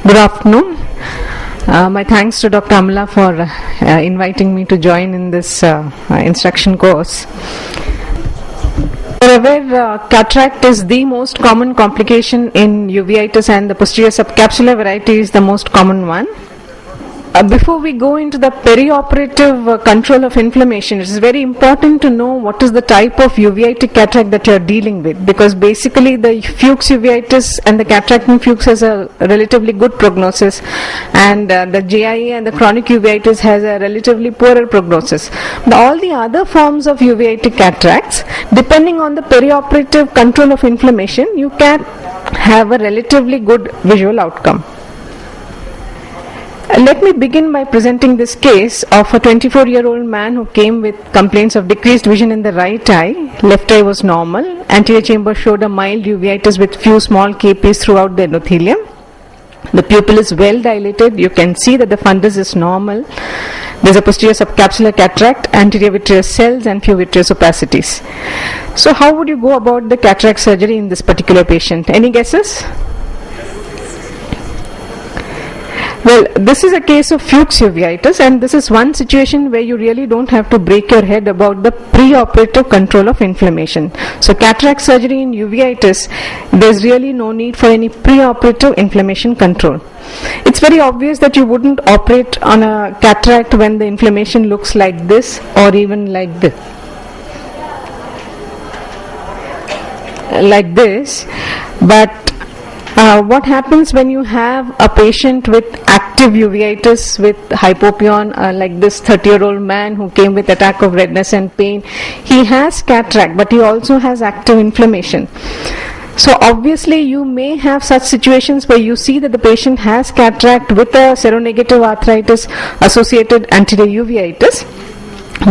Good afternoon. My thanks to Dr. Amla for inviting me to join in this instruction course. You're aware, cataract is the most common complication in uveitis, and the posterior subcapsular variety is the most common one. Before we go into the perioperative control of inflammation, it is very important to know what is the type of uveitic cataract that you are dealing with, because basically the Fuchs uveitis and the cataract in Fuchs has a relatively good prognosis, and the JIA and the chronic uveitis has a relatively poorer prognosis. But all the other forms of uveitic cataracts, depending on the perioperative control of inflammation, you can have a relatively good visual outcome. Let me begin by presenting this case of a 24-year-old man who came with complaints of decreased vision in the right eye. Left eye was normal. Anterior chamber showed a mild uveitis with few small KPs throughout the endothelium. The pupil is well dilated. You can see that the fundus is normal. There is a posterior subcapsular cataract, anterior vitreous cells, and few vitreous opacities. So how would you go about the cataract surgery in this particular patient? Any guesses? Well, this is a case of Fuchs uveitis, and this is one situation where you really don't have to break your head about the preoperative control of inflammation. So cataract surgery in uveitis, there's really no need for any preoperative inflammation control. It's very obvious that you wouldn't operate on a cataract when the inflammation looks like this or even like this. But what happens when you have a patient with active uveitis with hypopyon, like this 30-year-old man who came with attack of redness and pain? He has cataract, but he also has active inflammation. So obviously you may have such situations where you see that the patient has cataract with a seronegative arthritis associated anterior uveitis,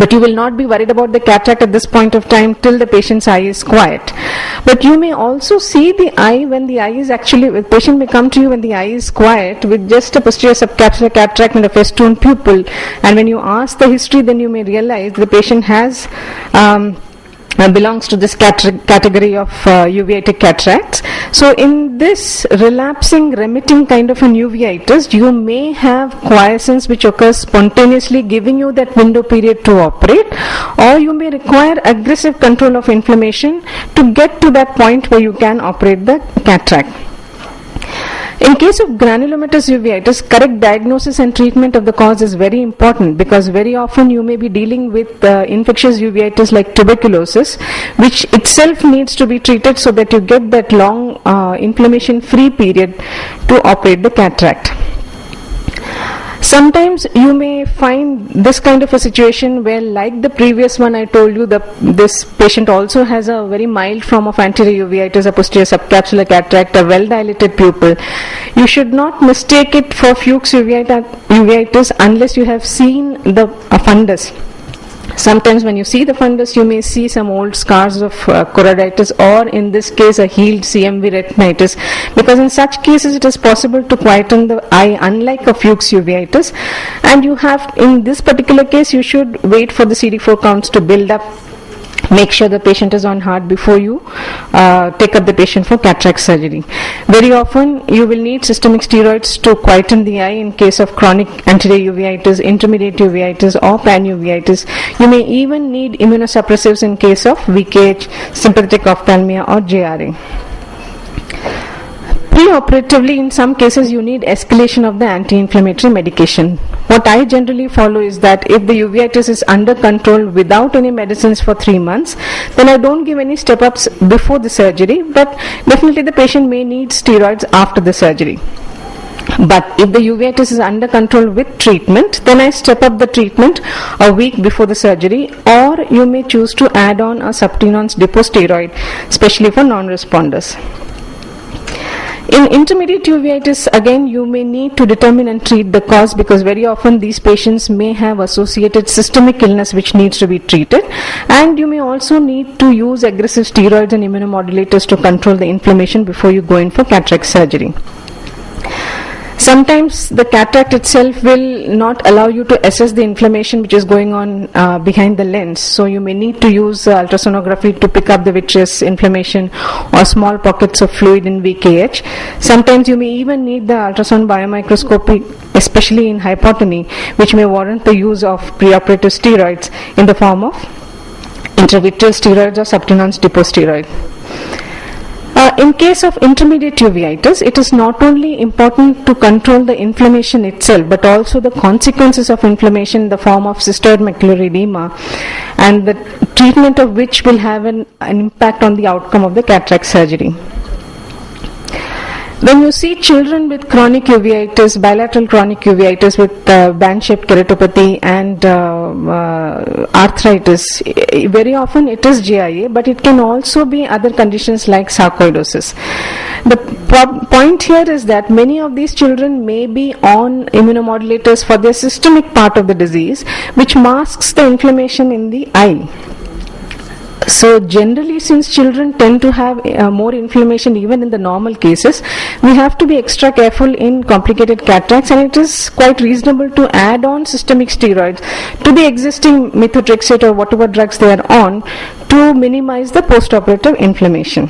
but you will not be worried about the cataract at this point of time till the patient's eye is quiet. But you may also see the eye when the eye is actually, the patient may come to you when the eye is quiet with just a posterior subcapsular cataract and a festoon pupil, and when you ask the history, then you may realize the patient has belongs to this category of uveitic cataracts. So in this relapsing remitting kind of an uveitis, you may have quiescence which occurs spontaneously, giving you that window period to operate, or you may require aggressive control of inflammation to get to that point where you can operate the cataract. In case of granulomatous uveitis, correct diagnosis and treatment of the cause is very important, because very often you may be dealing with infectious uveitis like tuberculosis, which itself needs to be treated so that you get that long inflammation-free period to operate the cataract. Sometimes you may find this kind of a situation where, like the previous one I told you, this patient also has a very mild form of anterior uveitis, a posterior subcapsular cataract, a well-dilated pupil. You should not mistake it for Fuchs uveitis unless you have seen the fundus. Sometimes when you see the fundus, you may see some old scars of choroiditis, or in this case a healed CMV retinitis, because in such cases it is possible to quieten the eye unlike a Fuchs uveitis, and you have, in this particular case, you should wait for the CD4 counts to build up. Make sure the patient is on heart before you take up the patient for cataract surgery. Very often you will need systemic steroids to quieten the eye in case of chronic anterior uveitis, intermediate uveitis, or panuveitis. You may even need immunosuppressives in case of VKH, sympathetic ophthalmia, or JRA. Preoperatively, in some cases, you need escalation of the anti-inflammatory medication. What I generally follow is that if the uveitis is under control without any medicines for 3 months, then I don't give any step-ups before the surgery, but definitely the patient may need steroids after the surgery. But if the uveitis is under control with treatment, then I step up the treatment a week before the surgery, or you may choose to add on a subtenon's deposteroid, especially for non-responders. In intermediate uveitis, again, you may need to determine and treat the cause, because very often these patients may have associated systemic illness which needs to be treated, and you may also need to use aggressive steroids and immunomodulators to control the inflammation before you go in for cataract surgery. Sometimes the cataract itself will not allow you to assess the inflammation which is going on behind the lens. So you may need to use ultrasonography to pick up the vitreous inflammation or small pockets of fluid in VKH. Sometimes you may even need the ultrasound biomicroscopy, especially in hypotony, which may warrant the use of preoperative steroids in the form of intravitreal steroids or subcutaneous deposteroid. In case of intermediate uveitis, it is not only important to control the inflammation itself, but also the consequences of inflammation in the form of cystoid macular edema, and the treatment of which will have an impact on the outcome of the cataract surgery. When you see children with chronic uveitis, bilateral chronic uveitis with band-shaped keratopathy and arthritis, very often it is GIA, but it can also be other conditions like sarcoidosis. The point here is that many of these children may be on immunomodulators for their systemic part of the disease, which masks the inflammation in the eye. So generally, since children tend to have more inflammation even in the normal cases, we have to be extra careful in complicated cataracts, and it is quite reasonable to add on systemic steroids to the existing methotrexate or whatever drugs they are on to minimize the postoperative inflammation.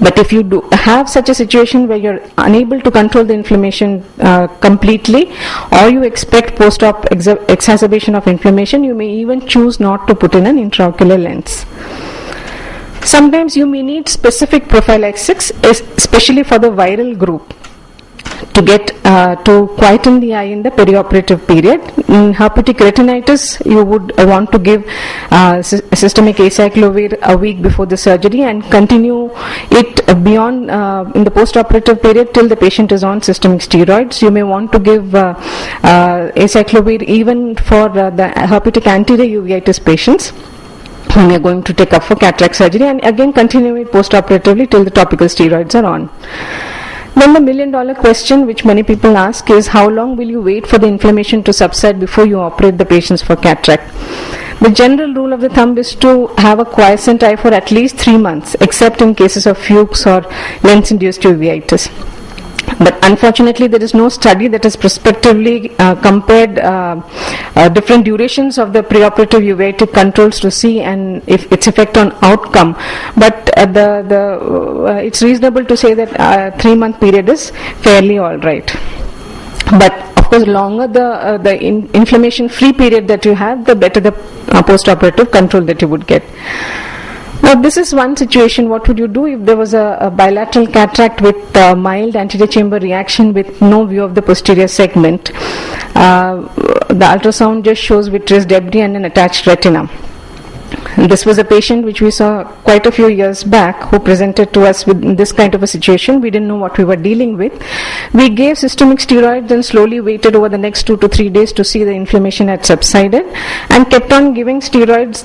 But if you do have such a situation where you're unable to control the inflammation completely, or you expect post-op exacerbation of inflammation, you may even choose not to put in an intraocular lens. Sometimes you may need specific prophylaxis, especially for the viral group, to get to quieten the eye in the perioperative period. In herpetic retinitis, you would want to give systemic acyclovir a week before the surgery and continue it beyond in the postoperative period till the patient is on systemic steroids. You may want to give acyclovir even for the herpetic anterior uveitis patients whom you are going to take up for cataract surgery, and again continue it postoperatively till the topical steroids are on. Then the million-dollar question which many people ask is, how long will you wait for the inflammation to subside before you operate the patients for cataract? The general rule of the thumb is to have a quiescent eye for at least 3 months, except in cases of Fuchs or lens-induced uveitis. But unfortunately, there is no study that has prospectively compared different durations of the preoperative uveitic controls to see and if its effect on outcome. But it's reasonable to say that a 3-month period is fairly all right. But of course, longer the inflammation-free period that you have, the better the post-operative control that you would get. Now, this is one situation. What would you do if there was a bilateral cataract with mild anterior chamber reaction with no view of the posterior segment? The ultrasound just shows vitreous debris and an attached retina. This was a patient which we saw quite a few years back who presented to us with this kind of a situation. We didn't know what we were dealing with. We gave systemic steroids and slowly waited over the next 2 to 3 days to see the inflammation had subsided, and kept on giving steroids.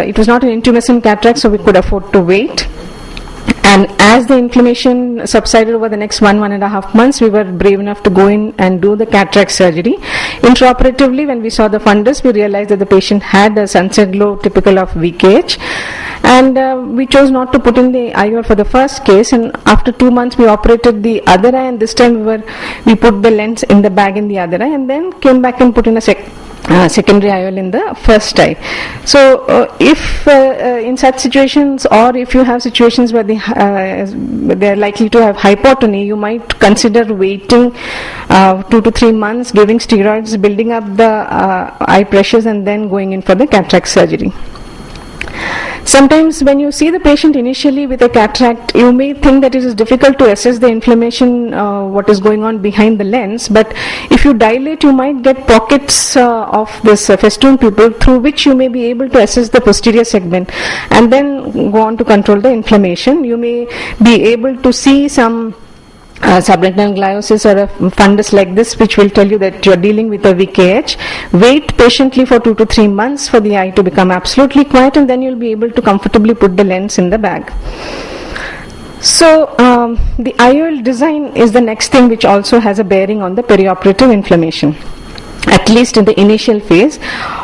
It was not an intumescent cataract, so we could afford to wait. And as the inflammation subsided over the next 1.5 months, we were brave enough to go in and do the cataract surgery. Intraoperatively, when we saw the fundus, we realized that the patient had a sunset glow typical of VKH. And we chose not to put in the IOL for the first case. And after 2 months, we operated the other eye, and this time we put the lens in the bag in the other eye, and then came back and put in a secondary IOL in the first eye. So if in such situations, or if you have situations where they are likely to have hypotony, you might consider waiting 2 to 3 months, giving steroids, building up the eye pressures, and then going in for the cataract surgery. Sometimes when you see the patient initially with a cataract, you may think that it is difficult to assess the inflammation, what is going on behind the lens, but if you dilate, you might get pockets of this festoon pupil through which you may be able to assess the posterior segment and then go on to control the inflammation. You may be able to see some subretinal gliosis or a fundus like this, which will tell you that you are dealing with a VKH. Wait patiently for 2 to 3 months for the eye to become absolutely quiet, and then you will be able to comfortably put the lens in the bag. So the IOL design is the next thing which also has a bearing on the perioperative inflammation. at least in the initial phase.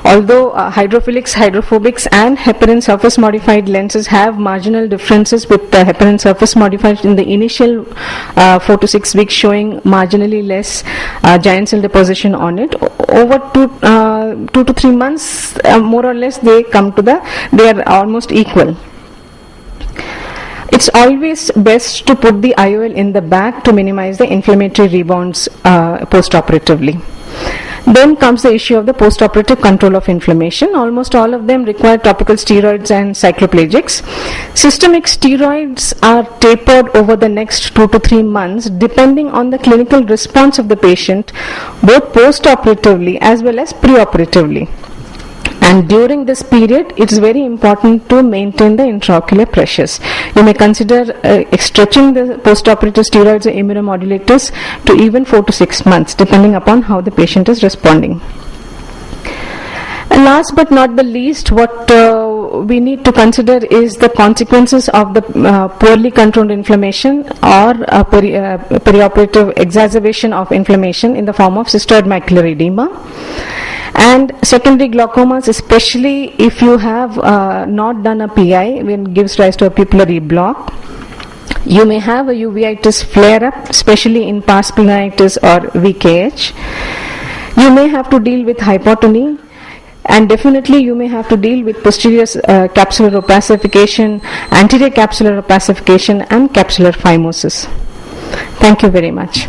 Although hydrophilics, hydrophobics and heparin surface modified lenses have marginal differences, with the heparin surface modified in the initial 4 to 6 weeks showing marginally less giant cell deposition on it. Over 2 to 3 months, more or less, they are almost equal. It's always best to put the IOL in the back to minimize the inflammatory rebounds post-operatively. Then comes the issue of the post-operative control of inflammation. Almost all of them require topical steroids and cycloplegics. Systemic steroids are tapered over the next 2 to 3 months depending on the clinical response of the patient, both post-operatively as well as pre-operatively. And during this period, it is very important to maintain the intraocular pressures. You may consider stretching the post-operative steroids or immunomodulators to even 4 to 6 months, depending upon how the patient is responding. And last but not the least, what we need to consider is the consequences of the poorly controlled inflammation or perioperative exacerbation of inflammation in the form of cystoid macular edema. And secondary glaucomas, especially if you have not done a PI, when it gives rise to a pupillary block. You may have a uveitis flare-up, especially in pars planitis or VKH. You may have to deal with hypotony, and definitely you may have to deal with posterior capsular opacification, anterior capsular opacification, and capsular phimosis. Thank you very much.